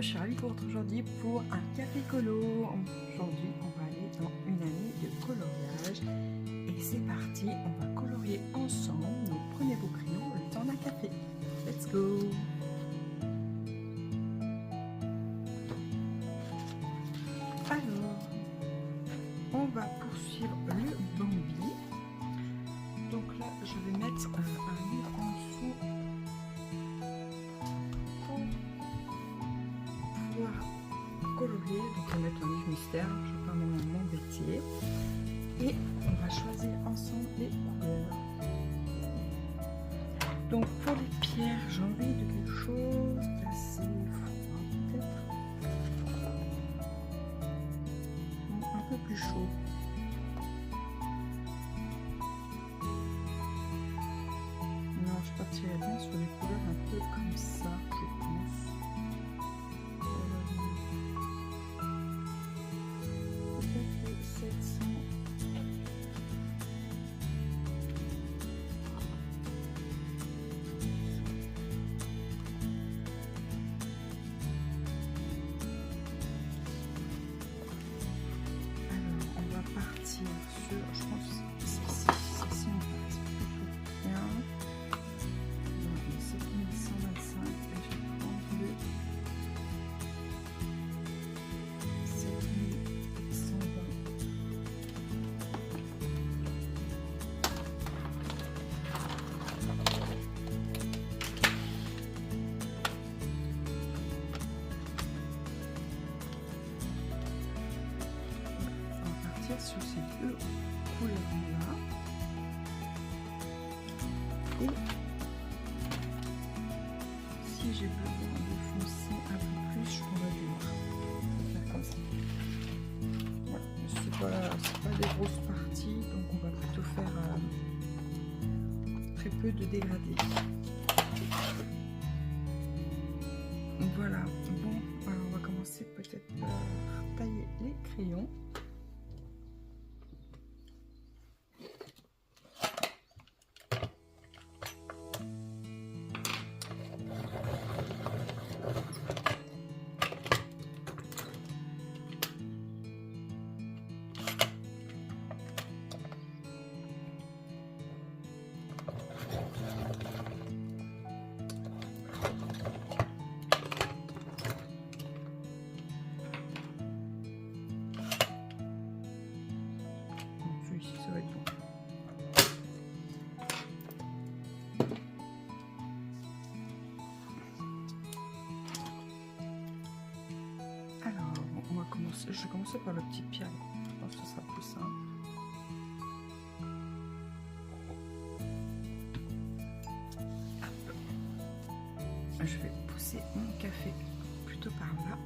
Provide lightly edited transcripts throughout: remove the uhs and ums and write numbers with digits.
je suis ravie de vous retrouver aujourd'hui pour un café colo. Aujourd'hui, on va aller dans une année de coloriage. Et c'est parti, on va colorier ensemble. Donc prenez vos crayons, le temps d'un café. Let's go! Alors, on va poursuivre le Bambi. Donc là, je vais mettre un livre en dessous pour pouvoir colorier. Donc on va mettre un livre mystère, je vais pas m'embêter. Et on va choisir ensemble les couleurs. Donc pour les pierres, j'ai envie de quelque chose d'assez froid peut-être. Un peu plus chaud. Non, je partirais bien sur des couleurs un peu comme ça, je pense. Peut-être 700. Partir sur, je pense, ceci me paraît plutôt bien. Donc, 7125 et je vais prendre le 7120. Sur ces deux couleurs là et si j'ai besoin de foncer un peu plus, je prendrai du noir. Faire comme ça. Voilà, c'est pas des grosses parties, donc on va plutôt faire très peu de dégradés. Voilà, bon, alors on va commencer peut-être par tailler les crayons. Ça va être bon. Alors, on va commencer. Je vais commencer par le petit piano. Je pense que ce sera plus simple. Hop. Je vais pousser mon café plutôt par là.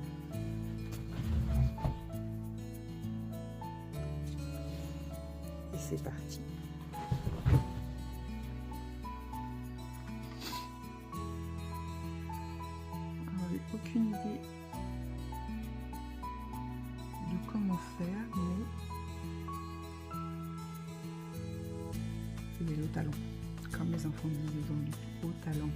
Et c'est parti. Alors, j'ai aucune idée de comment faire, mais il est le talent. Comme les enfants disent aujourd'hui, au talent.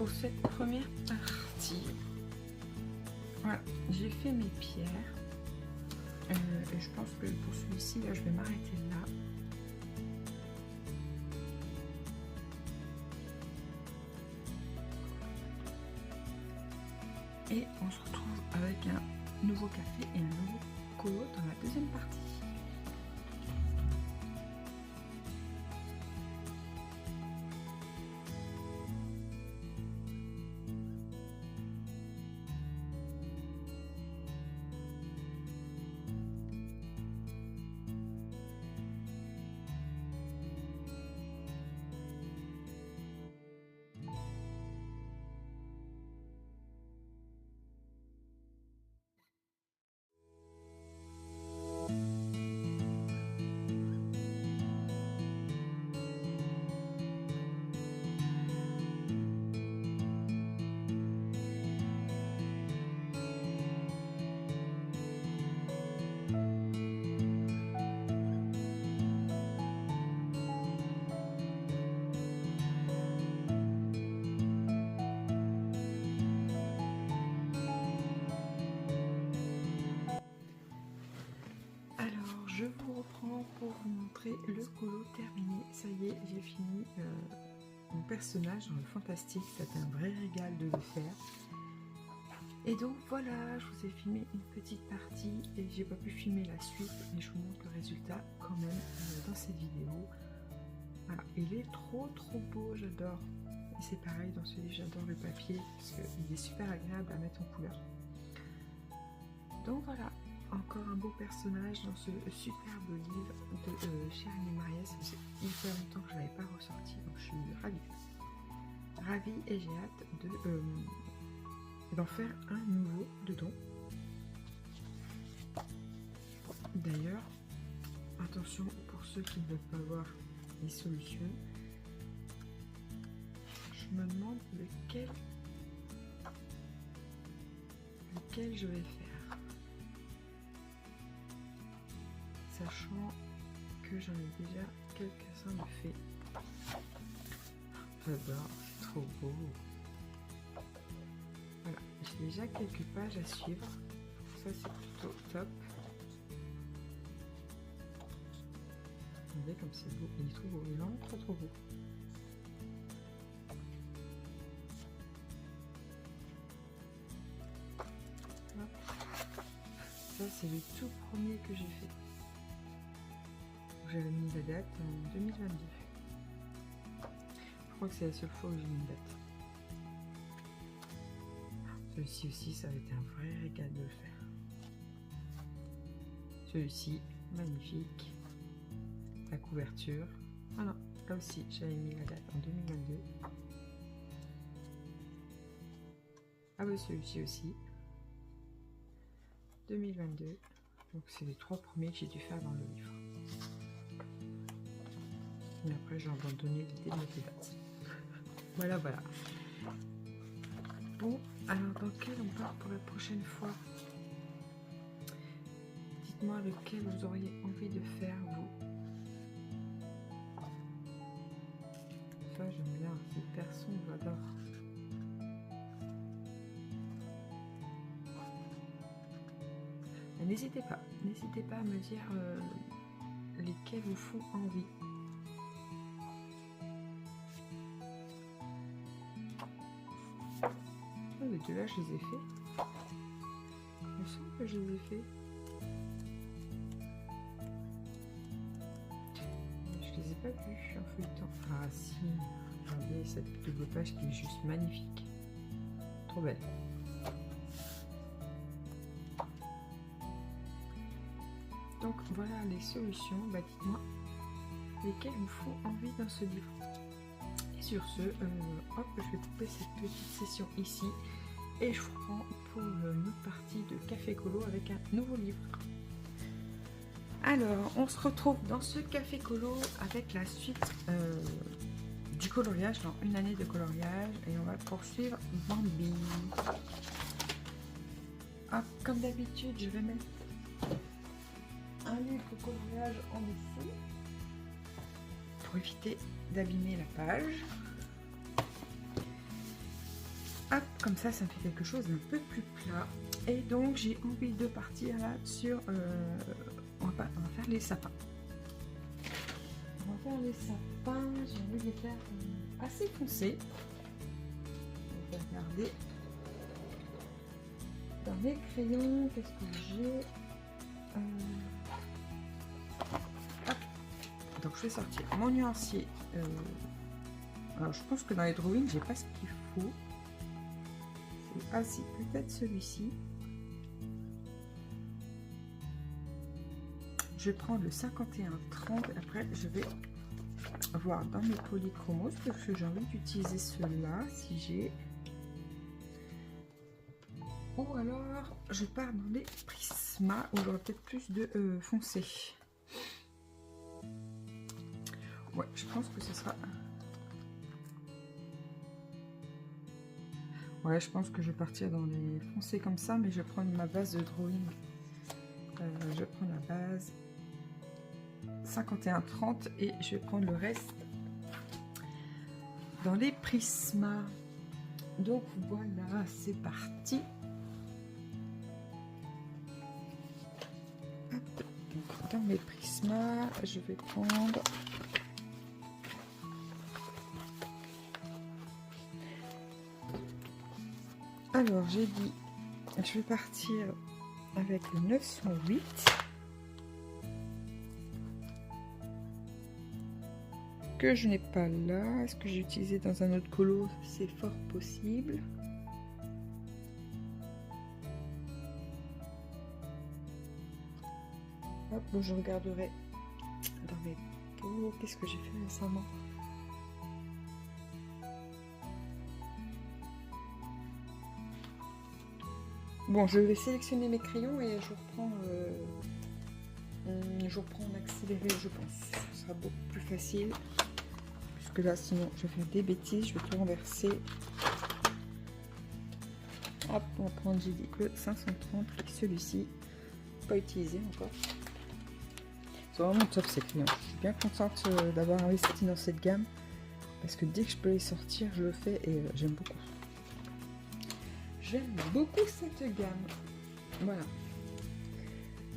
pour cette première partie. Voilà, j'ai fait mes pierres. Et je pense que pour celui-ci, là, je vais m'arrêter là. Et on se retrouve avec un nouveau café et un nouveau colo dans la deuxième partie. Je vous reprends pour vous montrer le colo terminé. Ça y est, j'ai fini mon personnage dans le fantastique. C'était un vrai régal de le faire. Et donc voilà, je vous ai filmé une petite partie et j'ai pas pu filmer la suite, mais je vous montre le résultat quand même dans cette vidéo. Voilà, il est trop beau, j'adore. Et c'est pareil dans celui, j'adore le papier parce qu'il est super agréable à mettre en couleur. Donc voilà. Encore un beau personnage dans ce superbe livre de Chérie Mariès. Ça faisait hyper longtemps que je ne l'avais pas ressorti, donc je suis ravie et j'ai hâte d'en faire un nouveau dedans. D'ailleurs, attention pour ceux qui ne veulent pas voir les solutions, je me demande lequel je vais faire. Sachant que j'en ai déjà quelques-uns de faits. J'adore, c'est trop beau. Voilà, j'ai déjà quelques pages à suivre. Ça c'est plutôt top. Regardez comme c'est beau, il est trop beau, il est vraiment trop beau. Hop. Ça c'est le tout premier que j'ai fait. J'avais mis la date en 2022. Je crois que c'est la seule fois où j'ai mis une date. Celui-ci aussi, ça va être un vrai régal de le faire. Celui-ci, magnifique. La couverture. Ah non, là aussi, j'avais mis la date en 2022. Ah bah celui-ci aussi. 2022. Donc c'est les 3 premiers que j'ai dû faire dans le livre. Et après, j'ai abandonné l'idée de mettre les dates. Voilà. Bon, alors dans quel on part pour la prochaine fois? Dites-moi lequel vous auriez envie de faire, vous. Ça, j'aime bien. Les personnes, j'adore. N'hésitez pas à me dire lesquels vous font envie. Les deux-là, je les ai faits. Il me semble que je les ai faits. Je les ai pas vus en feuilletant. Ah si, regardez cette double page qui est juste magnifique. Trop belle. Donc voilà les solutions. Bah, dites-moi lesquelles vous font envie dans ce livre. Et sur ce, hop, je vais couper cette petite session ici. Et je vous reprends pour une autre partie de Café Colo avec un nouveau livre. Alors, on se retrouve dans ce Café Colo avec la suite du coloriage, dans une année de coloriage. Et on va poursuivre Bambi. Hop, comme d'habitude, je vais mettre un livre de coloriage en dessous pour éviter d'abîmer la page. Comme ça me fait quelque chose d'un peu plus plat. Et donc j'ai envie de partir là sur... on va faire les sapins. On va faire les sapins. J'ai envie de les faire assez foncés. On va regarder. Dans les crayons, qu'est-ce que j'ai? Donc je vais sortir mon nuancier. Alors je pense que dans les drawings, j'ai pas ce qu'il faut. Ah si, peut-être celui-ci. Je vais prendre le 51-30. Après, je vais voir dans mes polychromos parce que j'ai envie d'utiliser ceux-là si j'ai. Ou alors, je pars dans les prismas où j'aurai peut-être plus de foncé. Ouais, je pense que ce sera... Ouais, je pense que je vais partir dans les foncés comme ça, mais je vais prendre ma base de drawing. Je prends la base 51-30 et je vais prendre le reste dans les prismas. Donc voilà, c'est parti. Hop. Donc, dans mes prismas, je vais prendre... Alors, j'ai dit, je vais partir avec le 908. Que je n'ai pas là. Est-ce que j'ai utilisé dans un autre colo? C'est fort possible. Hop, bon, je regarderai dans mes pots. Qu'est-ce que j'ai fait récemment? Bon, je vais sélectionner mes crayons et je reprends en accéléré, je pense. Ce sera beaucoup plus facile. Puisque là, sinon, je vais faire des bêtises. Je vais tout renverser. Hop, on va prendre, j'ai dit, le 530 et celui-ci. Pas utilisé encore. C'est vraiment top ces crayons. Je suis bien contente d'avoir investi dans cette gamme. Parce que dès que je peux les sortir, je le fais et j'aime beaucoup. J'aime beaucoup cette gamme. Voilà.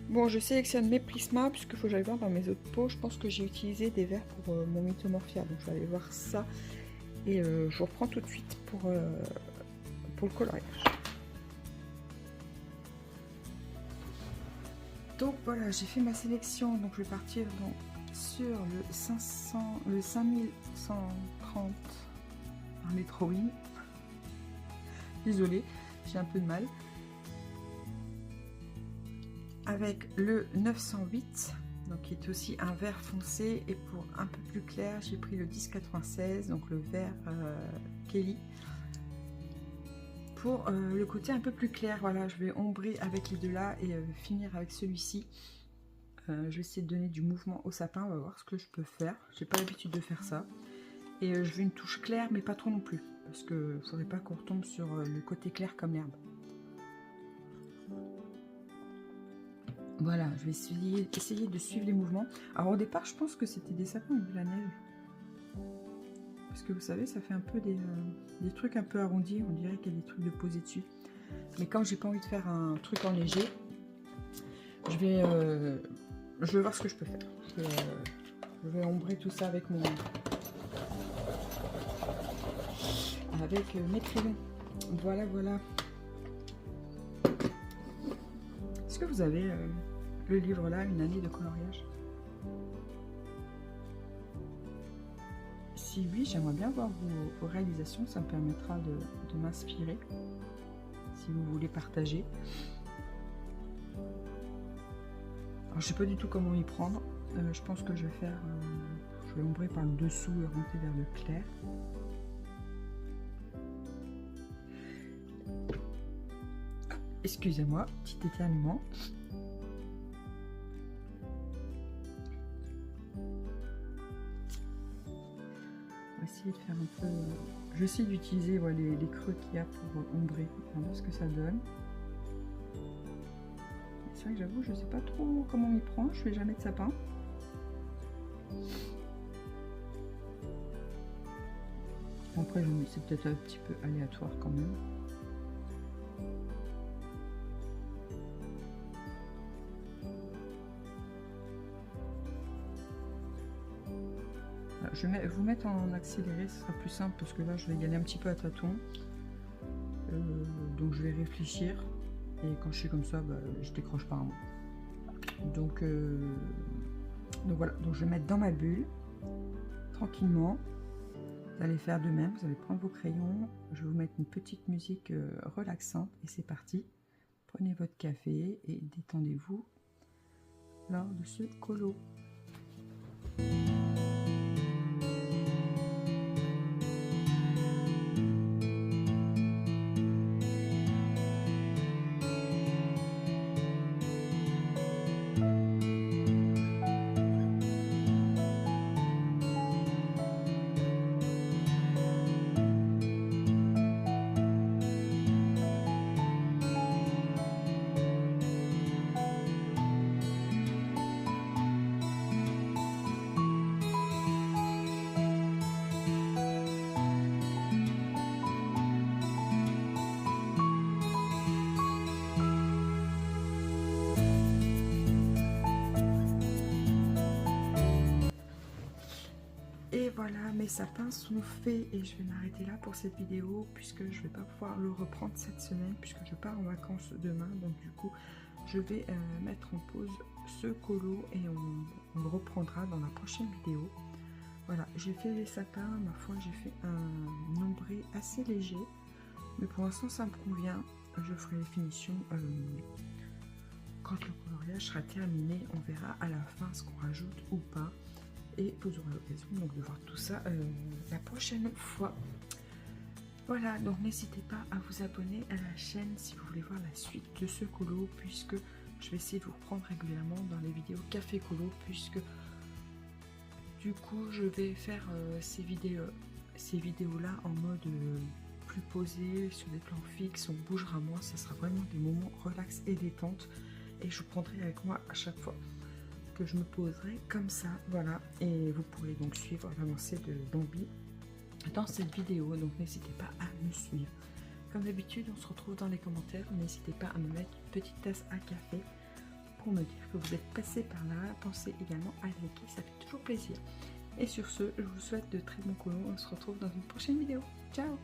Bon, je sélectionne mes prismas puisqu'il faut que j'aille voir dans mes autres pots. Je pense que j'ai utilisé des verres pour mon Mythomorphia. Donc je vais aller voir ça. Et je reprends tout de suite pour le coloriage. Donc voilà, j'ai fait ma sélection. Donc je vais partir sur le 5130 dans les drawings. Désolée, j'ai un peu de mal. Avec le 908, donc qui est aussi un vert foncé, et pour un peu plus clair, j'ai pris le 1096, donc le vert Kelly. Pour le côté un peu plus clair, voilà, je vais ombrer avec les deux là et finir avec celui-ci. Je vais essayer de donner du mouvement au sapin, on va voir ce que je peux faire. J'ai pas l'habitude de faire ça. Et je veux une touche claire, mais pas trop non plus. Parce que ne faudrait pas qu'on retombe sur le côté clair comme l'herbe. Voilà, je vais essayer de suivre les mouvements. Alors au départ, je pense que c'était des sapins avec de la neige. Parce que vous savez, ça fait un peu des trucs un peu arrondis. On dirait qu'il y a des trucs de poser dessus. Mais quand j'ai pas envie de faire un truc en léger, je vais voir ce que je peux faire. Je vais ombrer tout ça avec mes crayons. Voilà, voilà. Est-ce que vous avez le livre là, une année de coloriage? Si oui, j'aimerais bien voir vos réalisations. Ça me permettra de m'inspirer si vous voulez partager. Alors, je sais pas du tout comment y prendre. Je pense que je vais faire... je vais ombrer par le dessous et remonter vers le clair. Excusez-moi, petit éternuement. On va essayer de faire un peu... Je vais essayer d'utiliser les creux qu'il y a pour ombrer. On va voir ce que ça donne. C'est vrai que j'avoue, je sais pas trop comment on y prend. Je fais jamais de sapin. Après, c'est peut-être un petit peu aléatoire quand même. je vais vous mettre en accéléré, ce sera plus simple parce que là je vais y aller un petit peu à tâtons. Donc je vais réfléchir et quand je suis comme ça, bah, je décroche pas un mot. Donc voilà, donc je vais mettre dans ma bulle tranquillement. Vous allez faire de même, vous allez prendre vos crayons, je vais vous mettre une petite musique relaxante et c'est parti. Prenez votre café et détendez-vous lors de ce colo. Et voilà, mes sapins sont faits et je vais m'arrêter là pour cette vidéo puisque je vais pas pouvoir le reprendre cette semaine puisque je pars en vacances demain. Donc du coup, je vais mettre en pause ce colo et on le reprendra dans la prochaine vidéo. Voilà, j'ai fait les sapins, ma foi j'ai fait un nombré assez léger. Mais pour l'instant ça me convient. Je ferai les finitions quand le coloriage sera terminé. On verra à la fin ce qu'on rajoute ou pas. Et vous aurez l'occasion donc de voir tout ça la prochaine fois. Voilà, donc n'hésitez pas à vous abonner à la chaîne si vous voulez voir la suite de ce colo, puisque je vais essayer de vous reprendre régulièrement dans les vidéos café colo, puisque du coup je vais faire ces vidéos là en mode plus posé, sur des plans fixes, on bougera moins, ça sera vraiment des moments relax et détente, et je vous prendrai avec moi à chaque fois que je me poserai comme ça, voilà, et vous pourrez donc suivre l'avancée de Bambi dans cette vidéo, donc n'hésitez pas à me suivre. Comme d'habitude, on se retrouve dans les commentaires, n'hésitez pas à me mettre une petite tasse à café pour me dire que vous êtes passé par là, pensez également à liker, ça fait toujours plaisir. Et sur ce, je vous souhaite de très bons colos, on se retrouve dans une prochaine vidéo, ciao.